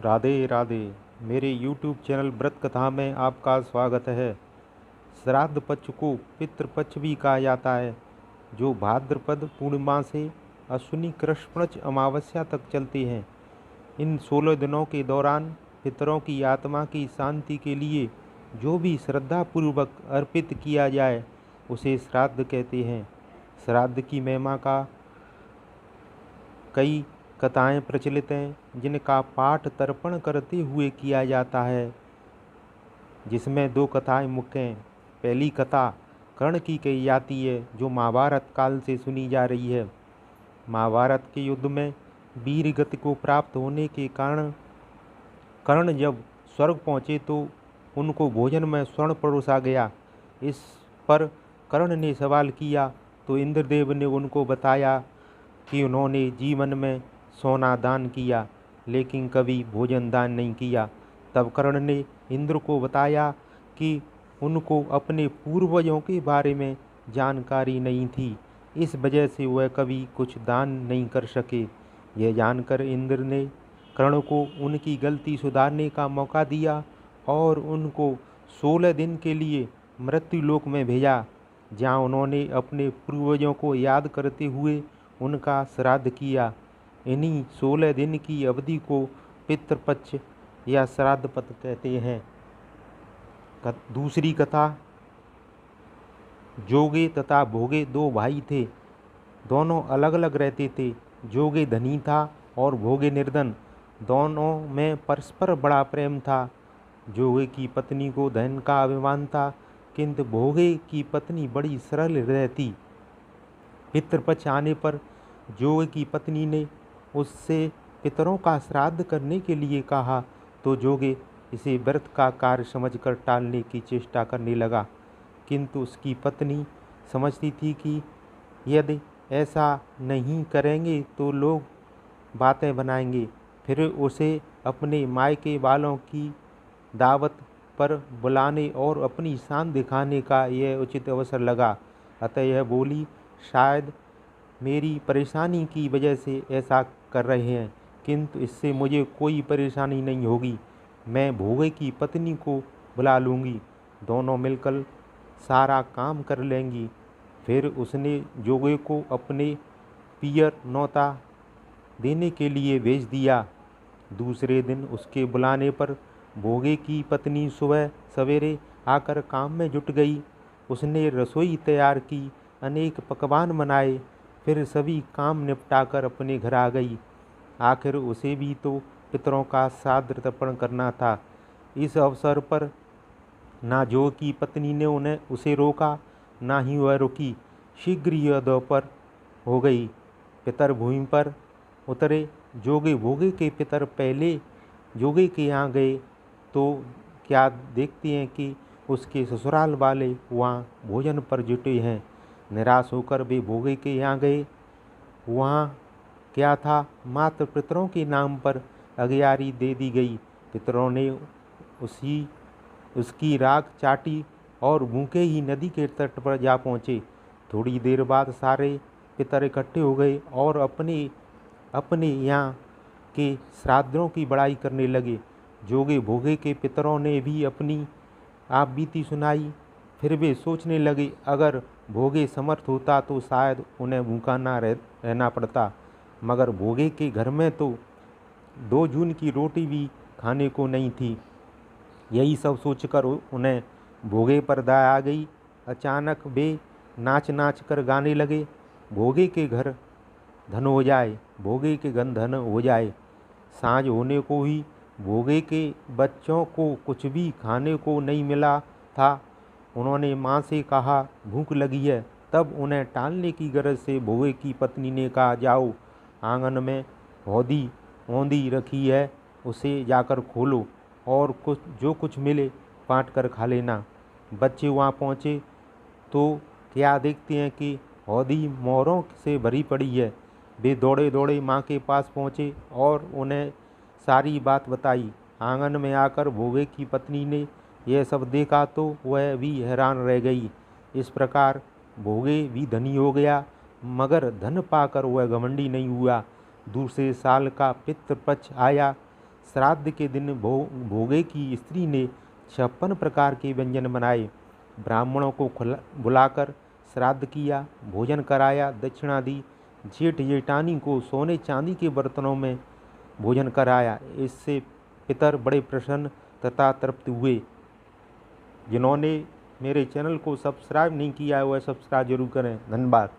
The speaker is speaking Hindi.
राधे राधे। मेरे YouTube चैनल व्रत कथा में आपका स्वागत है। श्राद्ध पक्ष को पितृपक्ष भी कहा जाता है, जो भाद्रपद पूर्णिमा से अश्विनी कृष्ण पक्ष अमावस्या तक चलते हैं। इन 16 दिनों के दौरान पितरों की आत्मा की शांति के लिए जो भी श्रद्धापूर्वक अर्पित किया जाए उसे श्राद्ध कहते हैं। श्राद्ध की महिमा का कई कथाएं प्रचलित हैं, जिनका पाठ तर्पण करते हुए किया जाता है, जिसमें 2 कथाएं मुख्य हैं। पहली कथा कर्ण की कही जाती है, जो महाभारत काल से सुनी जा रही है। महाभारत के युद्ध में वीर गति को प्राप्त होने के कारण कर्ण जब स्वर्ग पहुँचे तो उनको भोजन में स्वर्ण परोसा गया। इस पर कर्ण ने सवाल किया तो इंद्रदेव ने उनको बताया कि उन्होंने जीवन में सोना दान किया, लेकिन कभी भोजन दान नहीं किया। तब कर्ण ने इंद्र को बताया कि उनको अपने पूर्वजों के बारे में जानकारी नहीं थी, इस वजह से वह कभी कुछ दान नहीं कर सके। यह जानकर इंद्र ने कर्ण को उनकी गलती सुधारने का मौका दिया और उनको 16 दिन के लिए मृत्युलोक में भेजा, जहाँ उन्होंने अपने पूर्वजों को याद करते हुए उनका श्राद्ध किया। इन्हीं 16 दिन की अवधि को पितृपक्ष या श्राद्ध पक्ष कहते हैं। दूसरी कथा, जोगे तथा भोगे 2 भाई थे। दोनों अलग अलग रहते थे। जोगे धनी था और भोगे निर्धन। दोनों में परस्पर बड़ा प्रेम था। जोगे की पत्नी को धन का अभिमान था, किंतु भोगे की पत्नी बड़ी सरल हृदय थी। पितृपक्ष आने पर जोगे की पत्नी ने उससे पितरों का श्राद्ध करने के लिए कहा, तो जोगे इसे व्रत का कार्य समझकर टालने की चेष्टा करने लगा, किंतु उसकी पत्नी समझती थी कि यदि ऐसा नहीं करेंगे तो लोग बातें बनाएंगे। फिर उसे अपने मायके वालों की दावत पर बुलाने और अपनी शान दिखाने का यह उचित अवसर लगा। अतः यह बोली, शायद मेरी परेशानी की वजह से ऐसा कर रहे हैं, किंतु इससे मुझे कोई परेशानी नहीं होगी। मैं भोगे की पत्नी को बुला लूँगी, दोनों मिलकर सारा काम कर लेंगी। फिर उसने जोगे को अपने पियर न्योता देने के लिए भेज दिया। दूसरे दिन उसके बुलाने पर भोगे की पत्नी सुबह सवेरे आकर काम में जुट गई। उसने रसोई तैयार की, अनेक पकवान बनाए, फिर सभी काम निपटाकर अपने घर आ गई। आखिर उसे भी तो पितरों का श्राद्ध तर्पण करना था। इस अवसर पर ना जोग की पत्नी ने उसे रोका, ना ही वह रुकी। शीघ्र यह दोपहर हो गई। पितर भूमि पर उतरे। जोगे भोगे के पितर पहले जोगे के यहाँ गए तो क्या देखते हैं कि उसके ससुराल वाले वहाँ भोजन पर जुटे हैं। निराश होकर वे भोगे के यहाँ गए। वहाँ क्या था, मात्र पितरों के नाम पर अगियारी दे दी गई। पितरों ने उसकी राख चाटी और भूखे ही नदी के तट पर जा पहुँचे। थोड़ी देर बाद सारे पितर इकट्ठे हो गए और अपने अपने यहाँ के श्राद्धों की बड़ाई करने लगे। जोगे भोगे के पितरों ने भी अपनी आप बीती सुनाई। फिर वे सोचने लगे, अगर भोगे समर्थ होता तो शायद उन्हें भूखा ना रहना पड़ता, मगर भोगे के घर में तो 2 जून की रोटी भी खाने को नहीं थी। यही सब सोचकर उन्हें भोगे पर दया आ गई। अचानक वे नाच नाच कर गाने लगे, भोगे के घर धन हो जाए, भोगे के घर धन हो जाए। सांझ होने को ही भोगे के बच्चों को कुछ भी खाने को नहीं मिला था। उन्होंने माँ से कहा, भूख लगी है। तब उन्हें टालने की गरज से भोगे की पत्नी ने कहा, जाओ, आंगन में हौदी औंधी रखी है, उसे जाकर खोलो और जो कुछ मिले बाँट कर खा लेना। बच्चे वहाँ पहुँचे तो क्या देखते हैं कि हौदी मोहरों से भरी पड़ी है। वे दौड़े दौड़े माँ के पास पहुँचे और उन्हें सारी बात बताई। आंगन में आकर भोगे की पत्नी ने यह सब देखा तो वह भी हैरान रह गई। इस प्रकार भोगे भी धनी हो गया, मगर धन पाकर वह घमंडी नहीं हुआ। दूसरे साल का पितृपक्ष आया। श्राद्ध के दिन भोगे की स्त्री ने 56 प्रकार के व्यंजन बनाए। ब्राह्मणों को बुलाकर श्राद्ध किया, भोजन कराया, दक्षिणा दी। जेठ जेठानी को सोने चांदी के बर्तनों में भोजन कराया। इससे पितर बड़े प्रसन्न तथा तृप्त हुए। जिन्होंने मेरे चैनल को सब्सक्राइब नहीं किया है वह सब्सक्राइब जरूर करें। धन्यवाद।